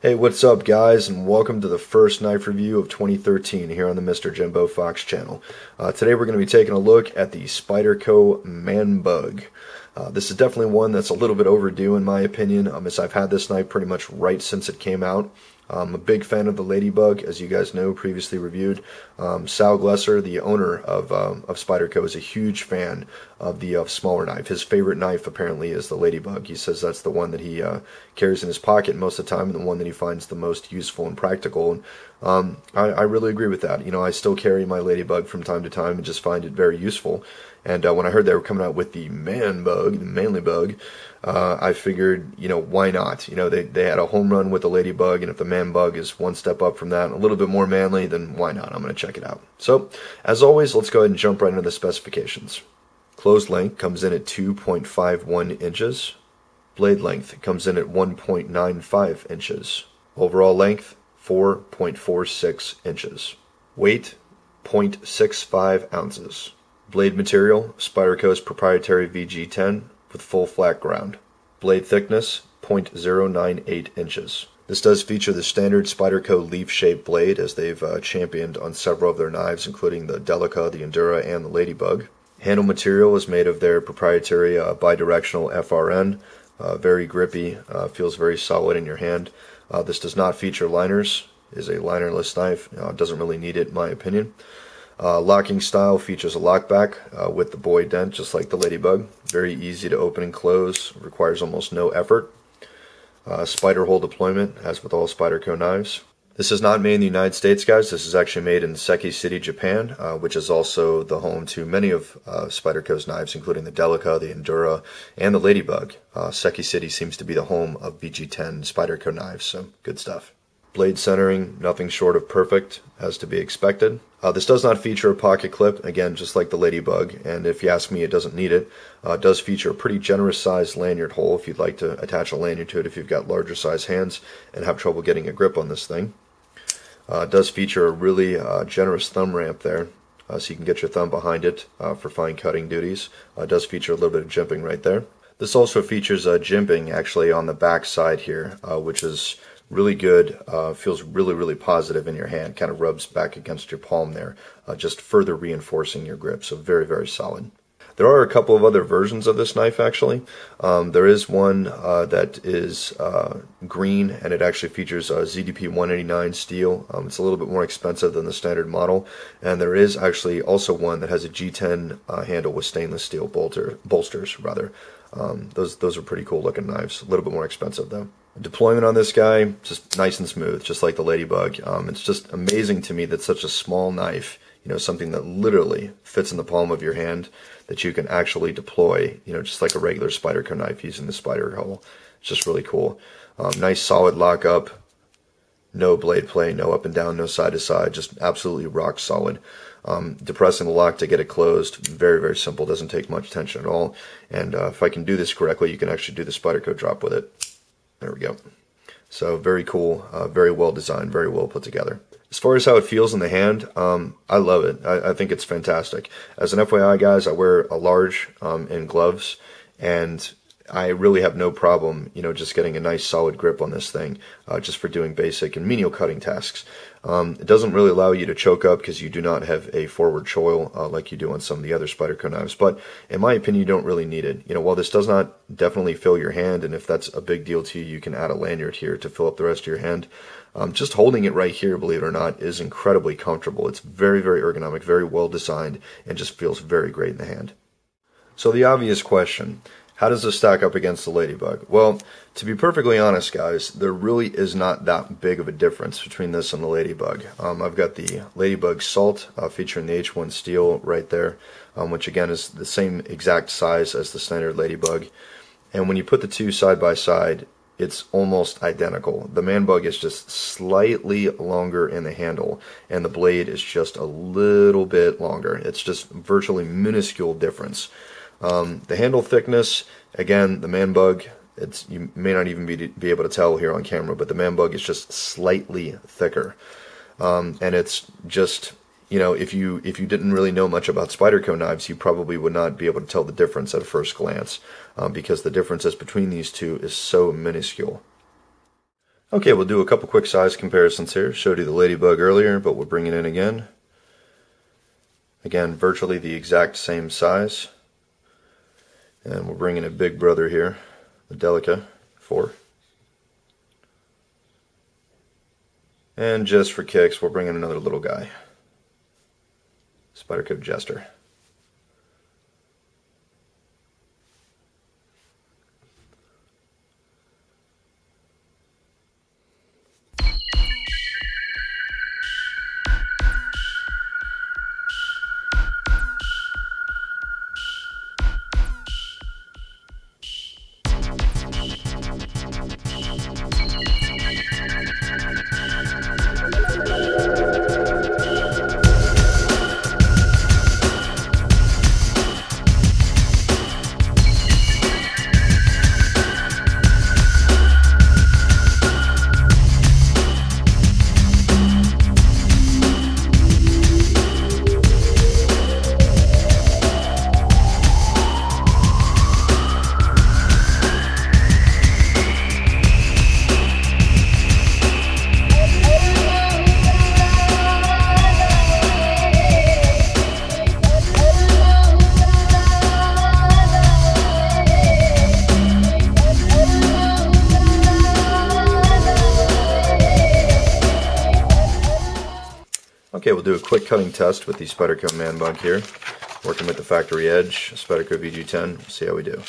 Hey, what's up guys, and welcome to the first knife review of 2013 here on the Mr. Jimbo Fox channel. Today we're going to be taking a look at the Spyderco Manbug. This is definitely one that's a little bit overdue in my opinion, as I've had this knife pretty much right since it came out. I'm a big fan of the Ladybug, as you guys know, previously reviewed. Sal Glesser, the owner of Spyderco, is a huge fan of the smaller knife. His favorite knife apparently is the Ladybug. He says that's the one that he carries in his pocket most of the time and the one that he finds the most useful and practical. And I really agree with that. You know, I still carry my Ladybug from time to time and just find it very useful. And when I heard they were coming out with the Manbug, the manly bug, I figured, you know, why not? You know, they had a home run with the Ladybug, and if the Manbug is one step up from that, a little bit more manly, then why not? I'm going to check it out. So, as always, let's go ahead and jump right into the specifications. Closed length comes in at 2.51 inches. Blade length comes in at 1.95 inches. Overall length, 4.46 inches. Weight, 0.65 ounces. Blade material, Spyderco's proprietary VG10 with full flat ground. Blade thickness, 0.098 inches. This does feature the standard Spyderco leaf-shaped blade, as they've championed on several of their knives, including the Delica, the Endura, and the Ladybug. Handle material is made of their proprietary bidirectional FRN. Very grippy, feels very solid in your hand. This does not feature liners, is a linerless knife. Doesn't really need it in my opinion. Locking style features a lockback with the buoy dent, just like the Ladybug. Very easy to open and close, requires almost no effort. Spider hole deployment, as with all Spyderco knives. This is not made in the United States, guys. This is actually made in Seki City, Japan, which is also the home to many of Spyderco's knives, including the Delica, the Endura, and the Ladybug. Seki City seems to be the home of BG10 Spyderco knives, so good stuff. Blade centering, nothing short of perfect, as to be expected. This does not feature a pocket clip, again, just like the Ladybug, and if you ask me, it doesn't need it. It does feature a pretty generous sized lanyard hole if you'd like to attach a lanyard to it if you've got larger size hands and have trouble getting a grip on this thing. It does feature a really generous thumb ramp there, so you can get your thumb behind it for fine cutting duties. It does feature a little bit of jimping right there. This also features jimping actually on the back side here, which is really good, feels really positive in your hand, kind of rubs back against your palm there, just further reinforcing your grip, so very solid. There are a couple of other versions of this knife actually. There is one that is green, and it actually features ZDP 189 steel. It's a little bit more expensive than the standard model, and there is actually also one that has a G10 handle with stainless steel bolsters rather. Those are pretty cool looking knives, a little bit more expensive though. Deployment on this guy, just nice and smooth, just like the Ladybug. It's just amazing to me that such a small knife, you know, something that literally fits in the palm of your hand, that you can actually deploy, you know, just like a regular Spyderco knife using the spider hole. It's just really cool. Nice solid lockup, no blade play, no up and down, no side to side, just absolutely rock solid. Depressing the lock to get it closed, very simple, doesn't take much tension at all. And if I can do this correctly, you can actually do the Spyderco drop with it. There we go. So very cool, very well designed, very well put together. As far as how it feels in the hand, I love it. I think it's fantastic. As an FYI, guys, I wear a large in gloves, and I really have no problem, you know, just getting a nice solid grip on this thing, just for doing basic and menial cutting tasks. It doesn't really allow you to choke up because you do not have a forward choil like you do on some of the other Spyderco knives, but in my opinion, you don't really need it. You know, while this does not definitely fill your hand, and if that's a big deal to you, you can add a lanyard here to fill up the rest of your hand. Just holding it right here, believe it or not, is incredibly comfortable. It's very ergonomic, very well designed, and just feels very great in the hand. So the obvious question: how does this stack up against the Ladybug? Well, to be perfectly honest, guys, there really is not that big of a difference between this and the Ladybug. I've got the Ladybug Salt featuring the H1 steel right there, which again is the same exact size as the standard Ladybug. And when you put the two side by side, it's almost identical. The Manbug is just slightly longer in the handle, and the blade is just a little bit longer. It's just virtually minuscule difference. The handle thickness, again, the Manbug, you may not even be able to tell here on camera, but the Manbug is just slightly thicker. And it's just, you know, if you didn't really know much about Spyderco knives, you probably would not be able to tell the difference at a first glance, because the differences between these two is so minuscule. Okay, we'll do a couple quick size comparisons here. Showed you the Ladybug earlier, but we'll bring it in again. Again, virtually the exact same size. And we're bringing a big brother here, the Delica 4. And just for kicks, we're bringing another little guy, Spyderco Jester. Okay, we'll do a quick cutting test with the Spyderco Manbug here. Working with the factory edge, Spyderco VG10. We'll see how we do.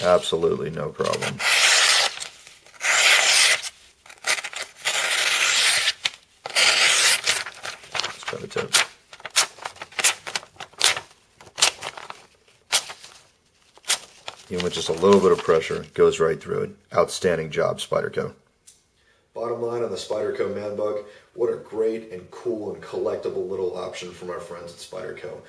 Absolutely no problem. Let's cut a tip. Even with just a little bit of pressure, it goes right through it. Outstanding job, Spyderco. Bottom line on the Spyderco Manbug, what a great and cool and collectible little option from our friends at Spyderco.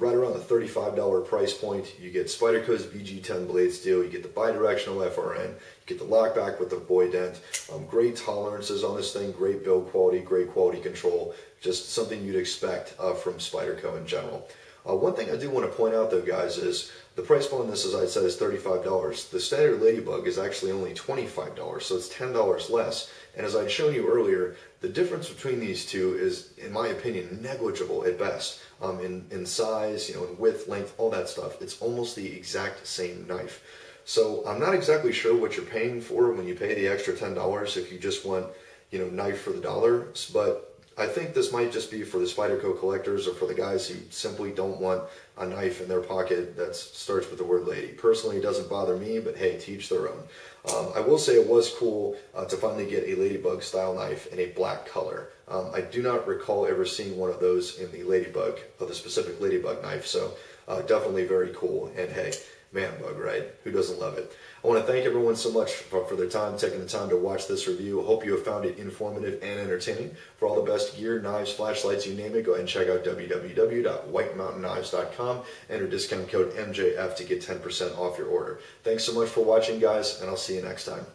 Right around the $35 price point, you get Spyderco's VG10 blade steel, you get the bidirectional FRN, you get the lockback with the boy dent, great tolerances on this thing, great build quality, great quality control, just something you'd expect from Spyderco in general. One thing I do want to point out though, guys, is the price point on this, as I said, is $35. The standard Ladybug is actually only $25, so it's $10 less. And as I'd shown you earlier, the difference between these two is, in my opinion, negligible at best. In size, in width, length, all that stuff. It's almost the exact same knife. So I'm not exactly sure what you're paying for when you pay the extra $10 if you just want, knife for the dollar. But I think this might just be for the Spyderco collectors or for the guys who simply don't want a knife in their pocket that starts with the word lady. Personally, it doesn't bother me, but hey, to each their own. I will say it was cool to finally get a Ladybug style knife in a black color. I do not recall ever seeing one of those in the Ladybug, or the specific Ladybug knife, so definitely very cool. And hey, Manbug, right? Who doesn't love it? I want to thank everyone so much for their time, taking the time to watch this review. Hope you have found it informative and entertaining. For all the best gear, knives, flashlights, you name it, go ahead and check out www.whitemountainknives.com. Enter discount code MJF to get 10% off your order. Thanks so much for watching, guys, and I'll see you next time.